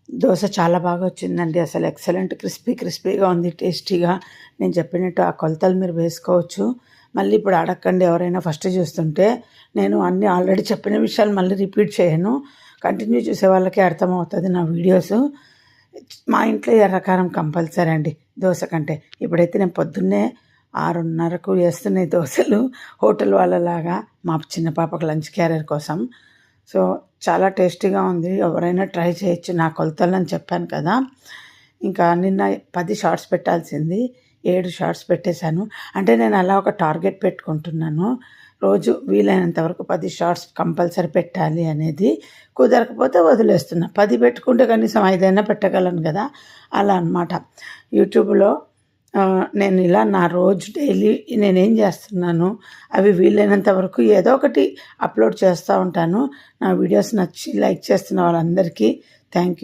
దోస చాలా బాగా వచ్చిందండి. అసలు ఎక్సలెంట్ క్రిస్పీగా ఉంది. టేస్టీగా నేను చెప్పినట్టు ఆ కొలతలు మీరు వేసుకోవచ్చు. మళ్ళీ ఇప్పుడు అడగకండి ఎవరైనా ఫస్ట్ చూస్తుంటే. నేను అన్నీ ఆల్రెడీ చెప్పిన విషయాలు మళ్ళీ రిపీట్ చేయను. కంటిన్యూ చూసే వాళ్ళకే అర్థమవుతుంది నా వీడియోసు. మా ఇంట్లో ఎర్రకారం కంపల్సరీ అండి దోస కంటే. ఇప్పుడైతే నేను పొద్దున్నే 6:30కు వేస్తున్నాయి దోసలు హోటల్ వాళ్ళలాగా మా చిన్న పాపకు లంచ్ క్యారియర్ కోసం. సో చాలా టేస్టీగా ఉంది. ఎవరైనా ట్రై చేయొచ్చు. నా కొలతలని చెప్పాను కదా. ఇంకా నిన్న 10 షార్ట్స్ పెట్టాల్సింది 7 షార్ట్స్ పెట్టేశాను. అంటే నేను అలా ఒక టార్గెట్ పెట్టుకుంటున్నాను. రోజు వీలైనంత వరకు 10 షార్ట్స్ కంపల్సరీ పెట్టాలి అనేది. కుదరకపోతే వదిలేస్తున్నా. 10 పెట్టుకుంటే కనీసం 5 అయినా పెట్టగలను కదా, అలా అనమాట. యూట్యూబ్లో నేను ఇలా నా రోజు డైలీ నేనేం చేస్తున్నాను అవి వీలైనంత వరకు ఏదో ఒకటి అప్లోడ్ చేస్తూ ఉంటాను. నా వీడియోస్ నచ్చి లైక్ చేస్తున్న వాళ్ళందరికీ థ్యాంక్ యూ.